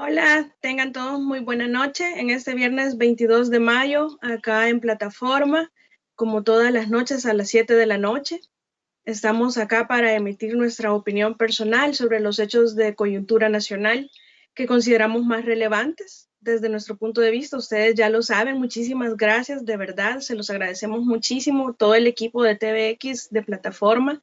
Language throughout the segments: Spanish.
Hola, tengan todos muy buena noche en este viernes 22 de mayo, acá en plataforma, como todas las noches a las 7 de la noche. Estamos acá para emitir nuestra opinión personal sobre los hechos de coyuntura nacional que consideramos más relevantes desde nuestro punto de vista. Ustedes ya lo saben, muchísimas gracias, de verdad, se los agradecemos muchísimo, todo el equipo de TVX de plataforma.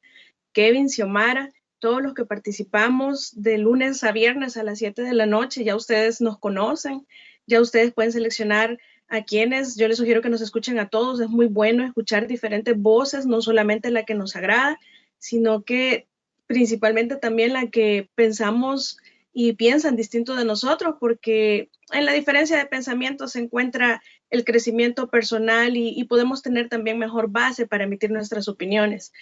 Kevin, Xiomara, todos los que participamos de lunes a viernes a las 7 de la noche, ya ustedes nos conocen, ya ustedes pueden seleccionar a quienes, yo les sugiero que nos escuchen a todos, es muy bueno escuchar diferentes voces, no solamente la que nos agrada, sino que principalmente también la que pensamos y piensan distinto de nosotros, porque en la diferencia de pensamiento se encuentra el crecimiento personal y podemos tener también mejor base para emitir nuestras opiniones.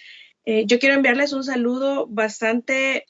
Yo quiero enviarles un saludo bastante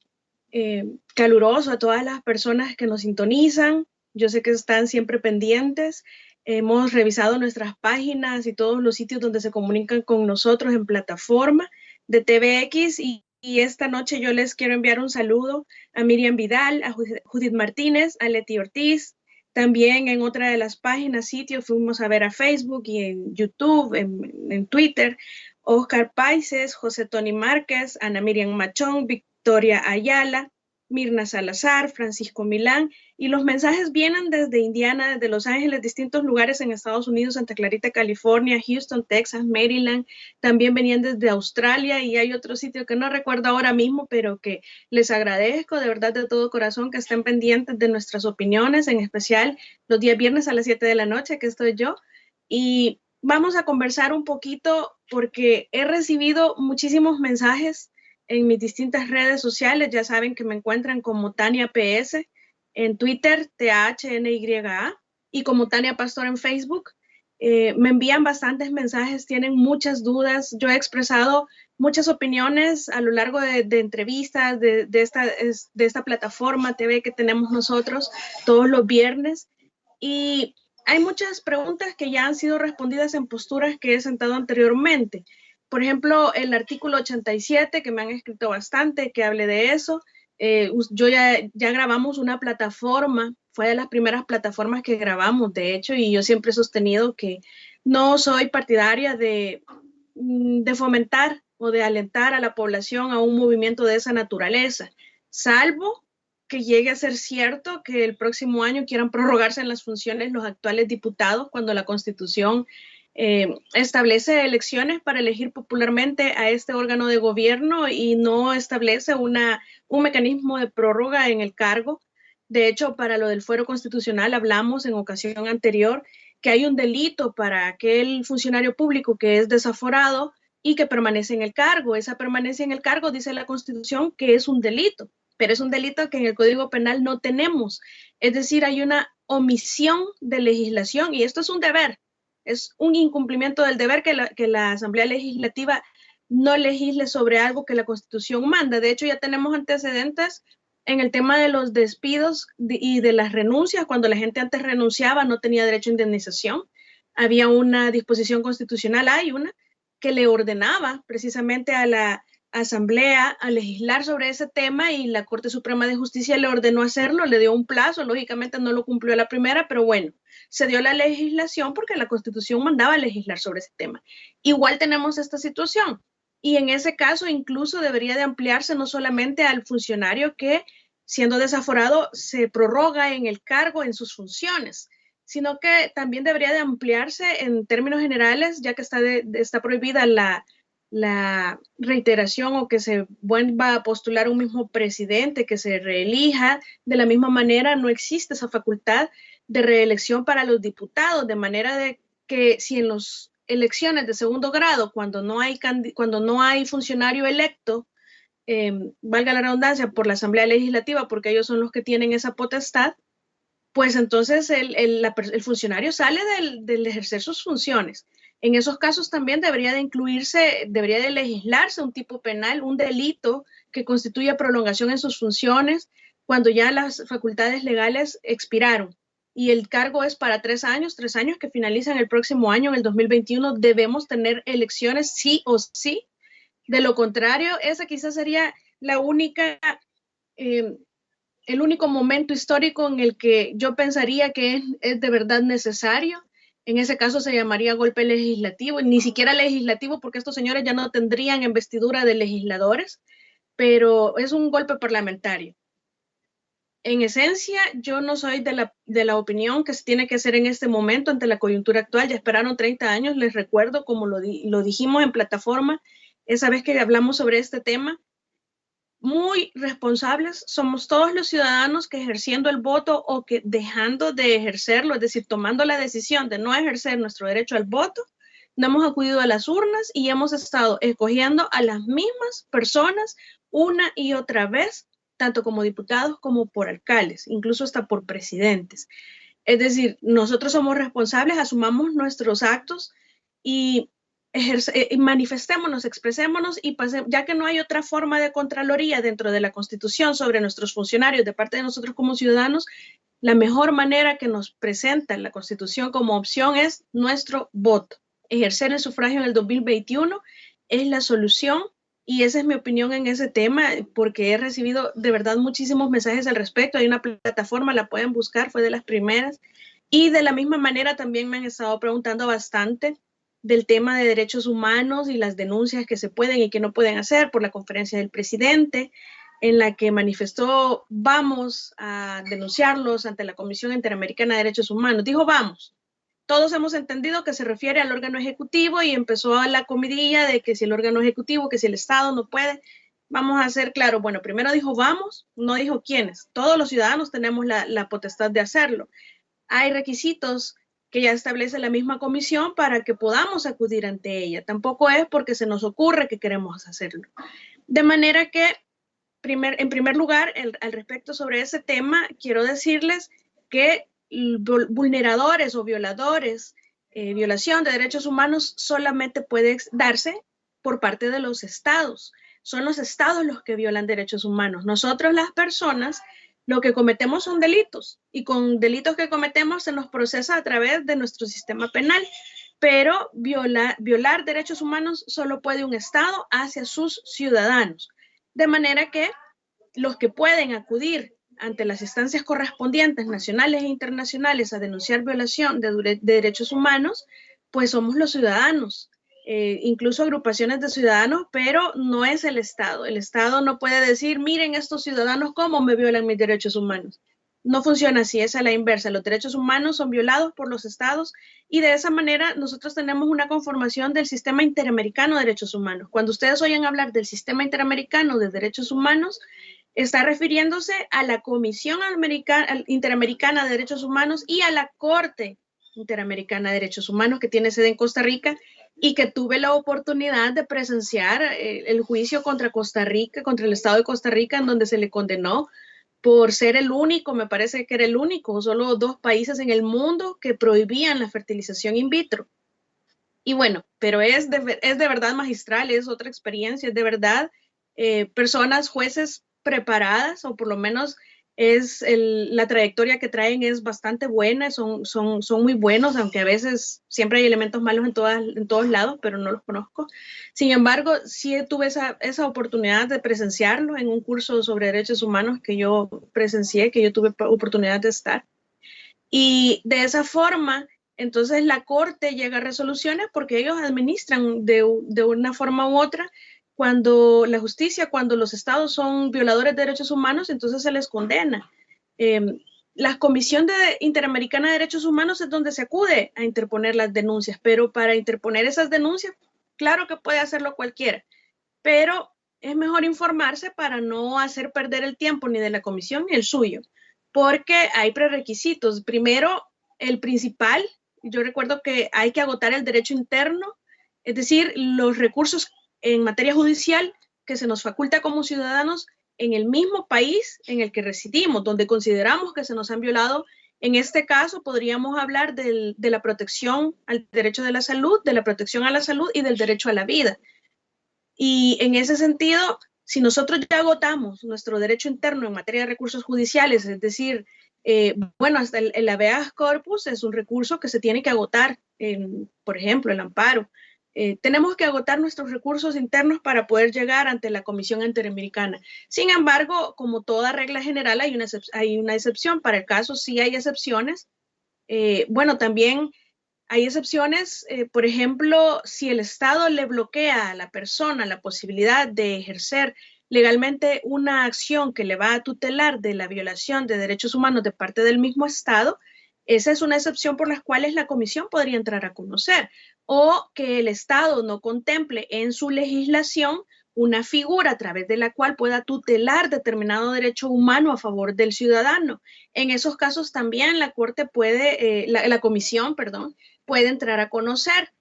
caluroso a todas las personas que nos sintonizan. Yo sé que están siempre pendientes. Hemos revisado nuestras páginas y todos los sitios donde se comunican con nosotros en plataforma de TVX y esta noche yo les quiero enviar un saludo a Miriam Vidal, a Judith Martínez, a Leti Ortiz. También en otra de las páginas, sitios, fuimos a ver a Facebook y en YouTube, en Twitter, Oscar Paises, José Tony Márquez, Ana Miriam Machón, Victoria Ayala, Mirna Salazar, Francisco Milán, y los mensajes vienen desde Indiana, desde Los Ángeles, distintos lugares en Estados Unidos, Santa Clarita, California, Houston, Texas, Maryland, también venían desde Australia y hay otro sitio que no recuerdo ahora mismo, pero que les agradezco de verdad de todo corazón que estén pendientes de nuestras opiniones, en especial los días viernes a las 7 de la noche, que estoy yo, y vamos a conversar un poquito porque he recibido muchísimos mensajes en mis distintas redes sociales. Ya saben que me encuentran como Tania PS en Twitter, THNYA, y como Tania Pastor en Facebook. Me envían bastantes mensajes, tienen muchas dudas. Yo he expresado muchas opiniones a lo largo de entrevistas de esta plataforma TV que tenemos nosotros todos los viernes. Y hay muchas preguntas que ya han sido respondidas en posturas que he sentado anteriormente. Por ejemplo, el artículo 87, que me han escrito bastante, que hable de eso. Ya grabamos una plataforma, fue de las primeras plataformas que grabamos, de hecho, y yo siempre he sostenido que no soy partidaria de fomentar o de alentar a la población a un movimiento de esa naturaleza, salvo que llegue a ser cierto que el próximo año quieran prorrogarse en las funciones los actuales diputados cuando la Constitución establece elecciones para elegir popularmente a este órgano de gobierno y no establece un mecanismo de prórroga en el cargo. De hecho, para lo del fuero constitucional hablamos en ocasión anterior que hay un delito para aquel funcionario público que es desaforado y que permanece en el cargo. Esa permanencia en el cargo, dice la Constitución, que es un delito, pero es un delito que en el Código Penal no tenemos. Es decir, hay una omisión de legislación y esto es un deber, es un incumplimiento del deber que la Asamblea Legislativa no legisle sobre algo que la Constitución manda. De hecho, ya tenemos antecedentes en el tema de los despidos y de las renuncias. Cuando la gente antes renunciaba no tenía derecho a indemnización. Había una disposición constitucional, hay una, que le ordenaba precisamente a la Asamblea a legislar sobre ese tema y la Corte Suprema de Justicia le ordenó hacerlo, le dio un plazo, lógicamente no lo cumplió a la primera, pero bueno, se dio la legislación porque la Constitución mandaba legislar sobre ese tema. Igual tenemos esta situación y en ese caso incluso debería de ampliarse no solamente al funcionario que siendo desaforado se prorroga en el cargo, en sus funciones, sino que también debería de ampliarse en términos generales, ya que está prohibida la reiteración o que se vuelva a postular un mismo presidente, que se reelija. De la misma manera, no existe esa facultad de reelección para los diputados, de manera de que si en las elecciones de segundo grado, cuando no hay funcionario electo, valga la redundancia, por la Asamblea Legislativa, porque ellos son los que tienen esa potestad, pues entonces el funcionario sale del ejercer sus funciones. En esos casos también debería de incluirse, debería de legislarse un tipo penal, un delito que constituya prolongación en sus funciones cuando ya las facultades legales expiraron. Y el cargo es para 3 años que finalizan el próximo año, en el 2021, debemos tener elecciones sí o sí. De lo contrario, esa quizás sería la única eh, el único momento histórico en el que yo pensaría que es de verdad necesario. En ese caso se llamaría golpe legislativo, ni siquiera legislativo, porque estos señores ya no tendrían investidura de legisladores, pero es un golpe parlamentario. En esencia, yo no soy de la opinión que se tiene que hacer en este momento ante la coyuntura actual. Ya esperaron 30 años, les recuerdo, como lo dijimos en plataforma, esa vez que hablamos sobre este tema. Muy responsables somos todos los ciudadanos que ejerciendo el voto o que dejando de ejercerlo, es decir, tomando la decisión de no ejercer nuestro derecho al voto, no hemos acudido a las urnas y hemos estado escogiendo a las mismas personas una y otra vez, tanto como diputados como por alcaldes, incluso hasta por presidentes. Es decir, nosotros somos responsables, asumamos nuestros actos y manifestémonos, expresémonos y ya que no hay otra forma de contraloría dentro de la Constitución sobre nuestros funcionarios de parte de nosotros como ciudadanos, la mejor manera que nos presenta la Constitución como opción es nuestro voto. Ejercer el sufragio en el 2021 es la solución y esa es mi opinión en ese tema porque he recibido de verdad muchísimos mensajes al respecto. Hay una plataforma, la pueden buscar, fue de las primeras. Y de la misma manera también me han estado preguntando bastante del tema de derechos humanos y las denuncias que se pueden y que no pueden hacer por la conferencia del presidente, en la que manifestó vamos a denunciarlos ante la Comisión Interamericana de Derechos Humanos. Dijo vamos. Todos hemos entendido que se refiere al órgano ejecutivo y empezó a la comidilla de que si el órgano ejecutivo, que si el Estado no puede, vamos a hacer claro. Bueno, primero dijo vamos, no dijo quiénes. Todos los ciudadanos tenemos la potestad de hacerlo. Hay requisitos que ya establece la misma comisión para que podamos acudir ante ella. Tampoco es porque se nos ocurre que queremos hacerlo. De manera que, en primer lugar, al respecto sobre ese tema, quiero decirles que vulneradores o violadores, violación de derechos humanos solamente puede darse por parte de los estados. Son los estados los que violan derechos humanos. Nosotros, las personas, lo que cometemos son delitos y con delitos que cometemos se nos procesa a través de nuestro sistema penal, pero violar derechos humanos solo puede un Estado hacia sus ciudadanos. De manera que los que pueden acudir ante las instancias correspondientes, nacionales e internacionales, a denunciar violación de derechos humanos, pues somos los ciudadanos. Incluso agrupaciones de ciudadanos, pero no es el Estado. El Estado no puede decir, miren estos ciudadanos cómo me violan mis derechos humanos. No funciona así, es a la inversa. Los derechos humanos son violados por los estados y de esa manera nosotros tenemos una conformación del Sistema Interamericano de Derechos Humanos. Cuando ustedes oyen hablar del Sistema Interamericano de Derechos Humanos, está refiriéndose a la Comisión Interamericana de Derechos Humanos y a la Corte Interamericana de Derechos Humanos que tiene sede en Costa Rica y que tuve la oportunidad de presenciar el juicio contra Costa Rica, contra el Estado de Costa Rica, en donde se le condenó por ser el único, me parece que era el único, solo 2 países en el mundo que prohibían la fertilización in vitro. Y bueno, pero es de verdad magistral, es otra experiencia, es de verdad personas, jueces preparadas, o por lo menos la trayectoria que traen es bastante buena, son muy buenos, aunque a veces siempre hay elementos malos en todos lados, pero no los conozco. Sin embargo, sí tuve esa oportunidad de presenciarlo en un curso sobre derechos humanos que yo presencié, que yo tuve oportunidad de estar. Y de esa forma, entonces la Corte llega a resoluciones porque ellos administran de una forma u otra. Cuando la justicia, cuando los estados son violadores de derechos humanos, entonces se les condena. La Comisión Interamericana de Derechos Humanos es donde se acude a interponer las denuncias, pero para interponer esas denuncias, claro que puede hacerlo cualquiera, pero es mejor informarse para no hacer perder el tiempo ni de la comisión ni el suyo, porque hay prerequisitos. Primero, el principal, yo recuerdo que hay que agotar el derecho interno, es decir, los recursos en materia judicial que se nos faculta como ciudadanos en el mismo país en el que residimos, donde consideramos que se nos han violado. En este caso, podríamos hablar de la protección al derecho de la salud, de la protección a la salud y del derecho a la vida. Y en ese sentido, si nosotros ya agotamos nuestro derecho interno en materia de recursos judiciales, es decir, bueno, hasta el habeas corpus es un recurso que se tiene que agotar, por ejemplo, el amparo. tenemos que agotar nuestros recursos internos para poder llegar ante la Comisión Interamericana. Sin embargo, como toda regla general, hay una excepción. Para el caso sí hay excepciones. Bueno, también hay excepciones, por ejemplo, si el Estado le bloquea a la persona la posibilidad de ejercer legalmente una acción que le va a tutelar de la violación de derechos humanos de parte del mismo Estado, esa es una excepción por las cuales la Comisión podría entrar a conocer, o que el Estado no contemple en su legislación una figura a través de la cual pueda tutelar determinado derecho humano a favor del ciudadano. En esos casos también la Corte puede, la Comisión, perdón, puede entrar a conocer.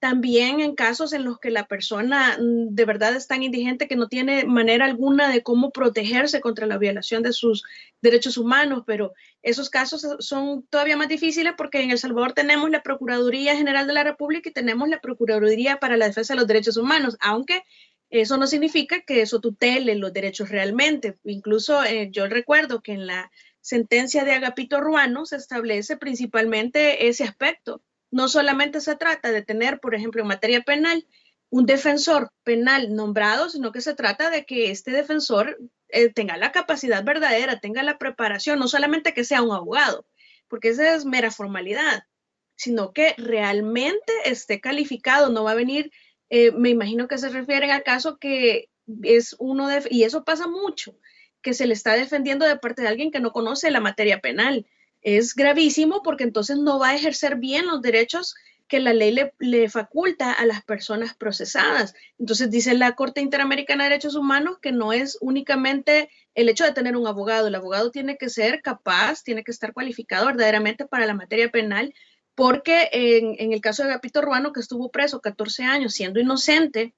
También en casos en los que la persona de verdad es tan indigente que no tiene manera alguna de cómo protegerse contra la violación de sus derechos humanos, pero esos casos son todavía más difíciles porque en El Salvador tenemos la Procuraduría General de la República y tenemos la Procuraduría para la Defensa de los Derechos Humanos, aunque eso no significa que eso tutele los derechos realmente. Incluso yo recuerdo que en la sentencia de Agapito Ruano se establece principalmente ese aspecto. No solamente se trata de tener, por ejemplo, en materia penal, un defensor penal nombrado, sino que se trata de que este defensor tenga la capacidad verdadera, tenga la preparación, no solamente que sea un abogado, porque esa es mera formalidad, sino que realmente esté calificado, no va a venir, me imagino que se refieren al caso que es uno de, y eso pasa mucho, que se le está defendiendo de parte de alguien que no conoce la materia penal. Es gravísimo porque entonces no va a ejercer bien los derechos que la ley le faculta a las personas procesadas. Entonces dice la Corte Interamericana de Derechos Humanos que no es únicamente el hecho de tener un abogado. El abogado tiene que ser capaz, tiene que estar cualificado verdaderamente para la materia penal, porque en el caso de Agapito Ruano, que estuvo preso 14 años siendo inocente,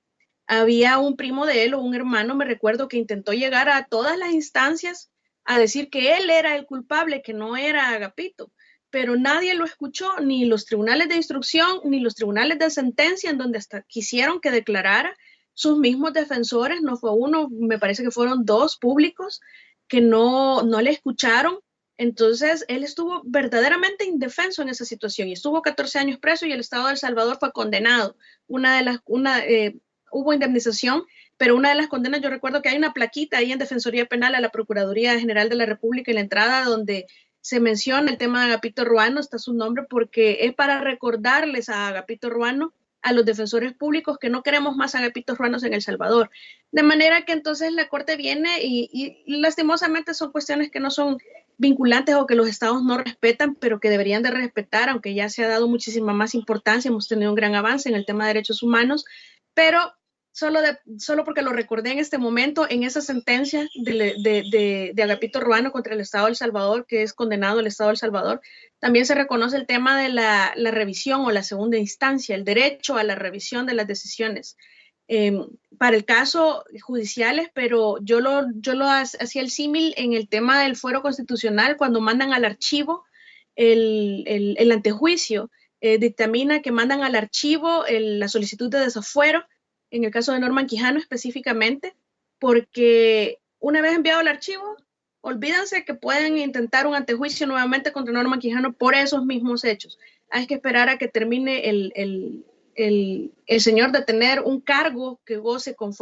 había un primo de él o un hermano, me recuerdo, que intentó llegar a todas las instancias a decir que él era el culpable, que no era Agapito, pero nadie lo escuchó, ni los tribunales de instrucción, ni los tribunales de sentencia, en donde hasta quisieron que declarara. Sus mismos defensores, no fue uno, me parece que fueron dos públicos, que no le escucharon. Entonces, él estuvo verdaderamente indefenso en esa situación y estuvo 14 años preso y el Estado de El Salvador fue condenado. Hubo indemnización, pero una de las condenas, yo recuerdo que hay una plaquita ahí en Defensoría Penal a la Procuraduría General de la República en la entrada donde se menciona el tema de Agapito Ruano, está su nombre, porque es para recordarles a Agapito Ruano, a los defensores públicos, que no queremos más Agapitos Ruanos en El Salvador. De manera que entonces la Corte viene y lastimosamente son cuestiones que no son vinculantes o que los estados no respetan, pero que deberían de respetar, aunque ya se ha dado muchísima más importancia, hemos tenido un gran avance en el tema de derechos humanos, pero solo porque lo recordé en este momento, en esa sentencia de Agapito Ruano contra el Estado de El Salvador, que es condenado el Estado de El Salvador, también se reconoce el tema de la revisión o la segunda instancia, el derecho a la revisión de las decisiones. Para el caso judiciales, pero yo lo hacía el símil en el tema del fuero constitucional, cuando mandan al archivo el antejuicio, dictamina que mandan al archivo la solicitud de desafuero, en el caso de Norman Quijano específicamente, porque una vez enviado el archivo, olvídense que pueden intentar un antejuicio nuevamente contra Norman Quijano por esos mismos hechos. Hay que esperar a que termine el señor de tener un cargo que goce con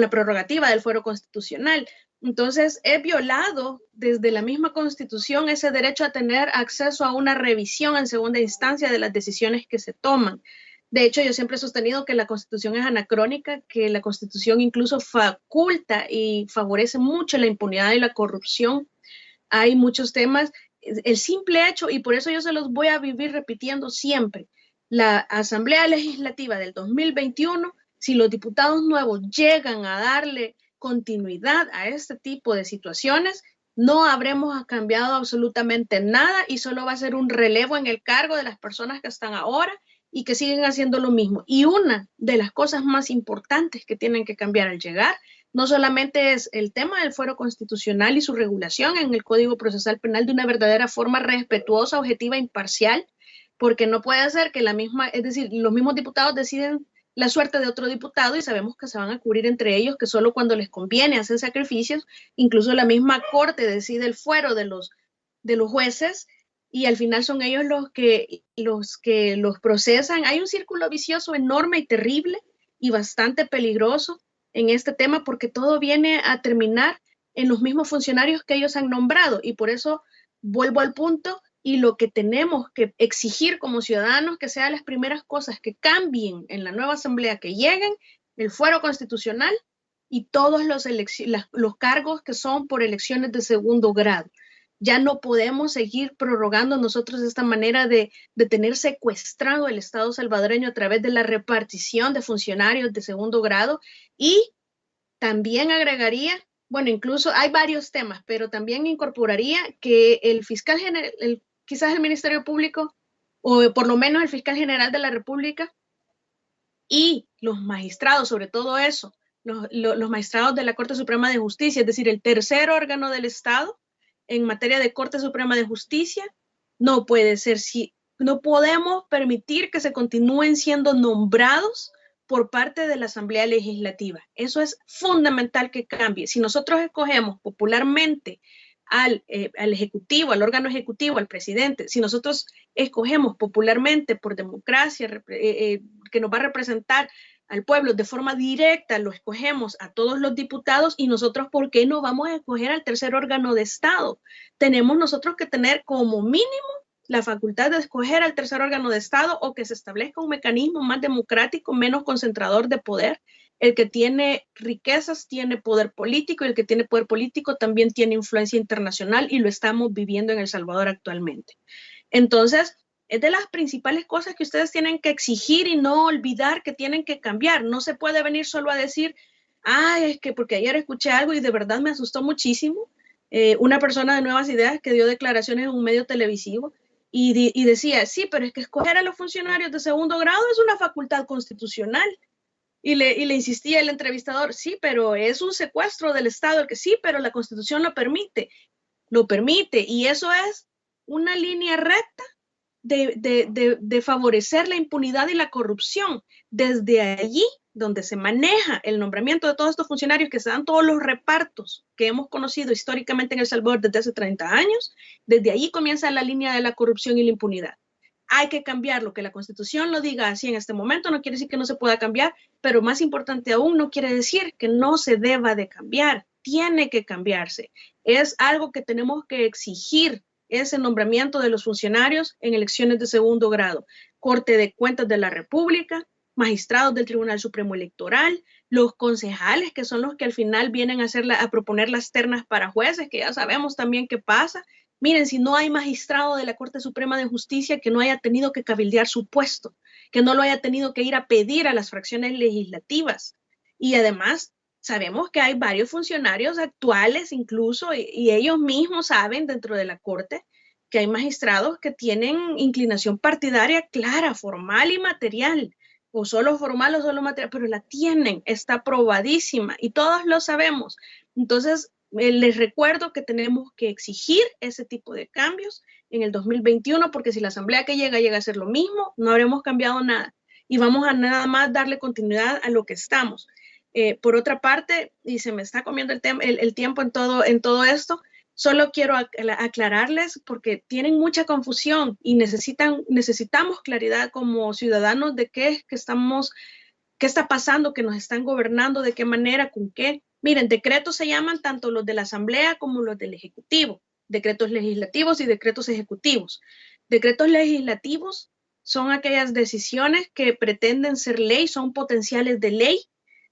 la prerrogativa del fuero constitucional. Entonces, he violado desde la misma Constitución ese derecho a tener acceso a una revisión en segunda instancia de las decisiones que se toman. De hecho, yo siempre he sostenido que la Constitución es anacrónica, que la Constitución incluso faculta y favorece mucho la impunidad y la corrupción. Hay muchos temas, el simple hecho, y por eso yo se los voy a vivir repitiendo siempre, la Asamblea Legislativa del 2021, si los diputados nuevos llegan a darle continuidad a este tipo de situaciones, no habremos cambiado absolutamente nada y solo va a ser un relevo en el cargo de las personas que están ahora y que siguen haciendo lo mismo. Y una de las cosas más importantes que tienen que cambiar al llegar no solamente es el tema del fuero constitucional y su regulación en el Código Procesal Penal de una verdadera forma respetuosa, objetiva, imparcial, porque no puede ser que es decir, los mismos diputados deciden la suerte de otro diputado y sabemos que se van a cubrir entre ellos, que solo cuando les conviene hacen sacrificios, incluso la misma Corte decide el fuero de los jueces y al final son ellos los procesan. Hay un círculo vicioso enorme y terrible y bastante peligroso en este tema, porque todo viene a terminar en los mismos funcionarios que ellos han nombrado, y por eso vuelvo al punto, y lo que tenemos que exigir como ciudadanos, que sean las primeras cosas que cambien en la nueva asamblea que lleguen, el fuero constitucional y todos los cargos que son por elecciones de segundo grado. Ya no podemos seguir prorrogando nosotros esta manera de tener secuestrado el Estado salvadoreño a través de la repartición de funcionarios de segundo grado. Y también agregaría, bueno, incluso hay varios temas, pero también incorporaría que el fiscal general, quizás el Ministerio Público, o por lo menos el fiscal general de la República y los magistrados, sobre todo eso, los magistrados de la Corte Suprema de Justicia, es decir, el tercer órgano del Estado en materia de Corte Suprema de Justicia, no puede ser, no podemos permitir que se continúen siendo nombrados por parte de la Asamblea Legislativa. Eso es fundamental que cambie. Si nosotros escogemos popularmente al Ejecutivo, al órgano ejecutivo, al presidente, si nosotros escogemos popularmente por democracia, que nos va a representar al pueblo de forma directa, lo escogemos a todos los diputados, y nosotros, ¿por qué no vamos a escoger al tercer órgano de Estado? Tenemos nosotros que tener como mínimo la facultad de escoger al tercer órgano de Estado, o que se establezca un mecanismo más democrático, menos concentrador de poder. El que tiene riquezas tiene poder político, y el que tiene poder político también tiene influencia internacional, y lo estamos viviendo en El Salvador actualmente. Entonces, es de las principales cosas que ustedes tienen que exigir y no olvidar que tienen que cambiar. No se puede venir solo a decir, ay, es que porque ayer escuché algo y de verdad me asustó muchísimo. Una persona de Nuevas Ideas que dio declaraciones en un medio televisivo y decía, sí, pero es que escoger a los funcionarios de segundo grado es una facultad constitucional. Y le insistía el entrevistador, sí, pero es un secuestro del Estado, el que sí, pero la Constitución lo permite, y eso es una línea recta de favorecer la impunidad y la corrupción. Desde allí, donde se maneja el nombramiento de todos estos funcionarios, que se dan todos los repartos que hemos conocido históricamente en El Salvador desde hace 30 años, desde allí comienza la línea de la corrupción y la impunidad. Hay que cambiarlo. Que la Constitución lo diga así en este momento no quiere decir que no se pueda cambiar, pero más importante aún, no quiere decir que no se deba de cambiar. Tiene que cambiarse. Es algo que tenemos que exigir, ese nombramiento de los funcionarios en elecciones de segundo grado. Corte de Cuentas de la República, magistrados del Tribunal Supremo Electoral, los concejales, que son los que al final vienen a proponer las ternas para jueces, que ya sabemos también qué pasa. Miren, si no hay magistrado de la Corte Suprema de Justicia que no haya tenido que cabildear su puesto, que no lo haya tenido que ir a pedir a las fracciones legislativas. Y además, sabemos que hay varios funcionarios actuales incluso, y ellos mismos saben dentro de la Corte que hay magistrados que tienen inclinación partidaria clara, formal y material, o solo formal o solo material, pero la tienen, está probadísima y todos lo sabemos. Entonces, les recuerdo que tenemos que exigir ese tipo de cambios en el 2021, porque si la asamblea que llega a ser lo mismo, no habremos cambiado nada y vamos a nada más darle continuidad a lo que estamos. Por otra parte, y se me está comiendo el tiempo en todo esto, solo quiero aclararles, porque tienen mucha confusión y necesitamos claridad como ciudadanos de qué está pasando, que nos están gobernando, de qué manera, con qué. Miren, decretos se llaman tanto los de la Asamblea como los del Ejecutivo, decretos legislativos y decretos ejecutivos. Decretos legislativos son aquellas decisiones que pretenden ser ley, son potenciales de ley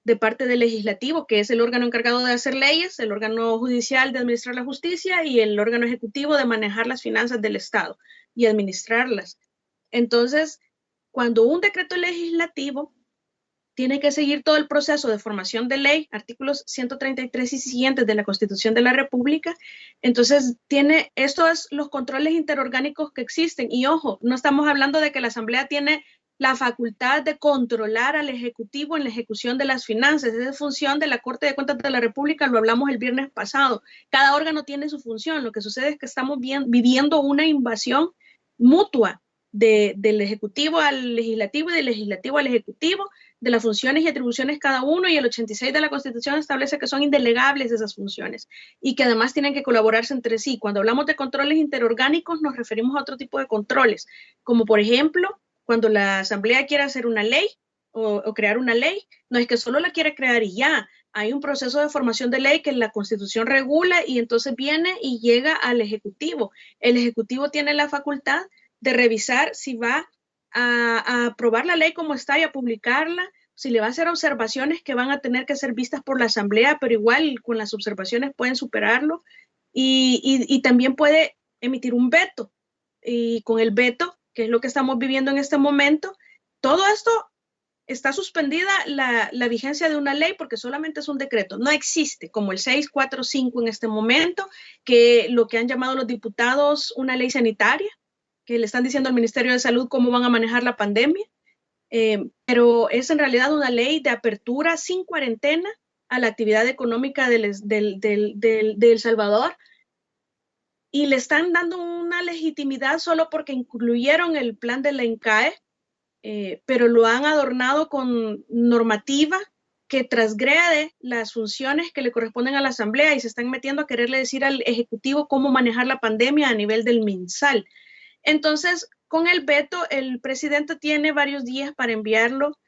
de parte del legislativo, que es el órgano encargado de hacer leyes, el órgano judicial de administrar la justicia y el órgano ejecutivo de manejar las finanzas del Estado y administrarlas. Entonces, cuando un decreto legislativo tiene que seguir todo el proceso de formación de ley, artículos 133 y siguientes de la Constitución de la República, entonces esto es los controles interorgánicos que existen. Y ojo, no estamos hablando de que la Asamblea tiene la facultad de controlar al Ejecutivo en la ejecución de las finanzas. Esa es función de la Corte de Cuentas de la República, lo hablamos el viernes pasado. Cada órgano tiene su función. Lo que sucede es que estamos viviendo una invasión mutua del Ejecutivo al Legislativo y del Legislativo al Ejecutivo, de las funciones y atribuciones cada uno, y el 86 de la Constitución establece que son indelegables esas funciones y que además tienen que colaborarse entre sí. Cuando hablamos de controles interorgánicos nos referimos a otro tipo de controles, como por ejemplo, cuando la Asamblea quiere hacer una ley o crear una ley, no es que solo la quiere crear y ya, hay un proceso de formación de ley que la Constitución regula y entonces viene y llega al Ejecutivo. El Ejecutivo tiene la facultad de revisar si va a aprobar la ley como está y a publicarla, si le va a hacer observaciones que van a tener que ser vistas por la Asamblea, pero igual con las observaciones pueden superarlo, y también puede emitir un veto. Y con el veto, que es lo que estamos viviendo en este momento, todo esto está suspendida la vigencia de una ley porque solamente es un decreto. No existe como el 645 en este momento, que lo que han llamado los diputados una ley sanitaria, que le están diciendo al Ministerio de Salud cómo van a manejar la pandemia, pero es en realidad una ley de apertura sin cuarentena a la actividad económica de El Salvador, y le están dando una legitimidad solo porque incluyeron el plan de la INCAE, pero lo han adornado con normativa que transgrede las funciones que le corresponden a la Asamblea y se están metiendo a quererle decir al Ejecutivo cómo manejar la pandemia a nivel del MinSal. Entonces, con el veto, el presidente tiene varios días para enviarlo.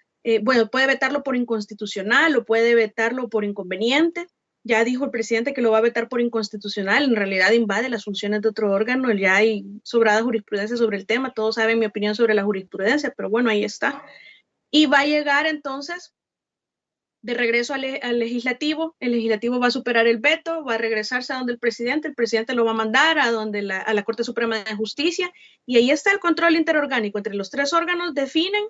Bueno, puede vetarlo por inconstitucional o puede vetarlo por inconveniente. Ya dijo el presidente que lo va a vetar por inconstitucional. En realidad invade las funciones de otro órgano. Ya hay sobrada jurisprudencia sobre el tema. Todos saben mi opinión sobre la jurisprudencia, pero bueno, ahí está. Y va a llegar entonces de regreso al legislativo. El legislativo va a superar el veto, va a regresarse a donde el presidente lo va a mandar a la Corte Suprema de Justicia, y ahí está el control interorgánico. Entre los tres órganos definen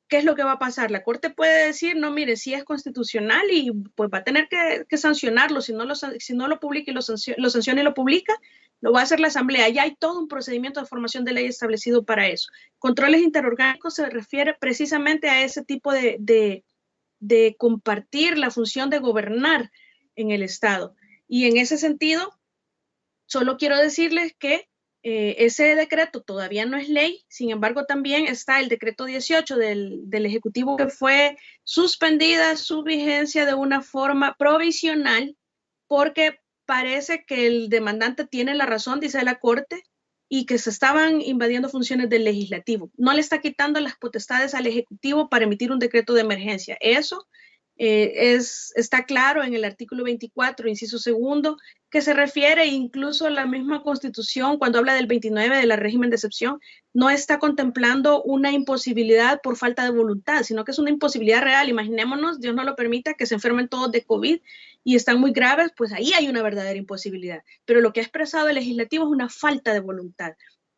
qué es lo que va a pasar. La Corte puede decir, no, mire, sí es constitucional y pues va a tener que sancionarlo. Si no lo publica y lo sanciona y lo publica, lo va a hacer la Asamblea. Ya hay todo un procedimiento de formación de ley establecido para eso. Controles interorgánicos se refiere precisamente a ese tipo de compartir la función de gobernar en el Estado. Y en ese sentido, solo quiero decirles que ese decreto todavía no es ley. Sin embargo, también está el decreto 18 del Ejecutivo, que fue suspendida su vigencia de una forma provisional porque parece que el demandante tiene la razón, dice la Corte, y que se estaban invadiendo funciones del legislativo. No le está quitando las potestades al Ejecutivo para emitir un decreto de emergencia. Eso está claro en el artículo 24, inciso segundo, que se refiere incluso a la misma Constitución cuando habla del 29 del régimen de excepción. No está contemplando una imposibilidad por falta de voluntad, sino que es una imposibilidad real. Imaginémonos, Dios no lo permita, que se enfermen todos de COVID y están muy graves, pues ahí hay una verdadera imposibilidad. Pero lo que ha expresado el legislativo es una falta de voluntad.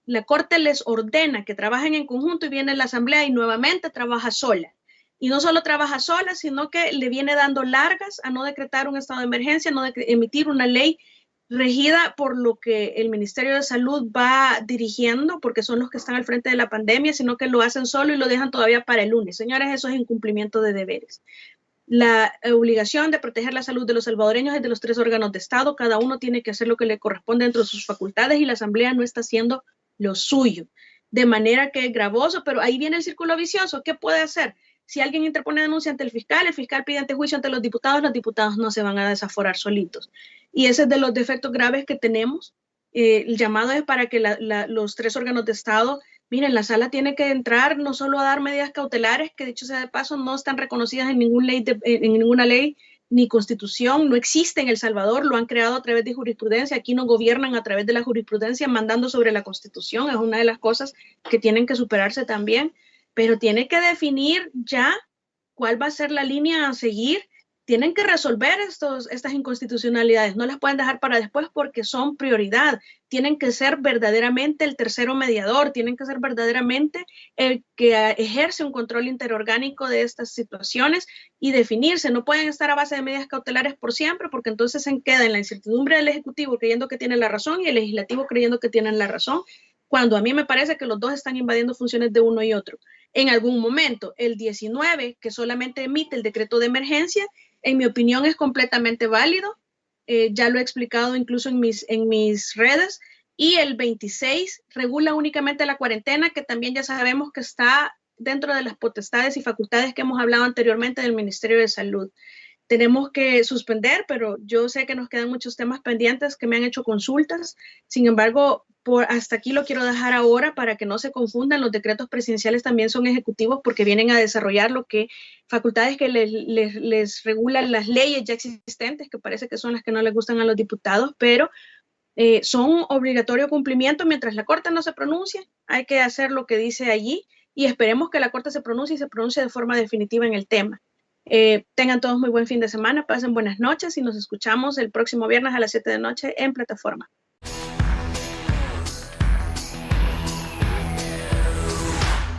La Corte les ordena que trabajen en conjunto y viene la Asamblea y nuevamente trabaja sola. Y no solo trabaja sola, sino que le viene dando largas a no decretar un estado de emergencia, no emitir una ley regida por lo que el Ministerio de Salud va dirigiendo, porque son los que están al frente de la pandemia, sino que lo hacen solo y lo dejan todavía para el lunes. Señores, eso es incumplimiento de deberes. La obligación de proteger la salud de los salvadoreños es de los tres órganos de Estado. Cada uno tiene que hacer lo que le corresponde dentro de sus facultades y la Asamblea no está haciendo lo suyo. De manera que es gravoso, pero ahí viene el círculo vicioso. ¿Qué puede hacer? Si alguien interpone denuncia ante el fiscal pide antejuicio ante los diputados no se van a desaforar solitos. Y ese es de los defectos graves que tenemos. El llamado es para que los tres órganos de Estado, miren, la sala tiene que entrar no solo a dar medidas cautelares, que dicho sea de paso, no están reconocidas en ninguna ley ni constitución, no existe en El Salvador, lo han creado a través de jurisprudencia. Aquí no gobiernan a través de la jurisprudencia mandando sobre la Constitución, es una de las cosas que tienen que superarse también. Pero tiene que definir ya cuál va a ser la línea a seguir. Tienen que resolver estas inconstitucionalidades, no las pueden dejar para después porque son prioridad. Tienen que ser verdaderamente el tercero mediador, tienen que ser verdaderamente el que ejerce un control interorgánico de estas situaciones y definirse. No pueden estar a base de medidas cautelares por siempre, porque entonces se queda en la incertidumbre del Ejecutivo creyendo que tiene la razón y el Legislativo creyendo que tienen la razón, cuando a mí me parece que los dos están invadiendo funciones de uno y otro. En algún momento, el 19, que solamente emite el decreto de emergencia, en mi opinión es completamente válido. Ya lo he explicado incluso en mis redes. Y el 26 regula únicamente la cuarentena, que también ya sabemos que está dentro de las potestades y facultades que hemos hablado anteriormente del Ministerio de Salud. Tenemos que suspender, pero yo sé que nos quedan muchos temas pendientes que me han hecho consultas. Sin embargo, hasta aquí lo quiero dejar ahora para que no se confundan. Los decretos presidenciales también son ejecutivos porque vienen a desarrollar lo que facultades que les regulan las leyes ya existentes, que parece que son las que no les gustan a los diputados, pero son obligatorio cumplimiento mientras la Corte no se pronuncie. Hay que hacer lo que dice allí y esperemos que la Corte se pronuncie y se pronuncie de forma definitiva en el tema. Tengan todos muy buen fin de semana, pasen buenas noches y nos escuchamos el próximo viernes a las 7 de la noche en Plataforma.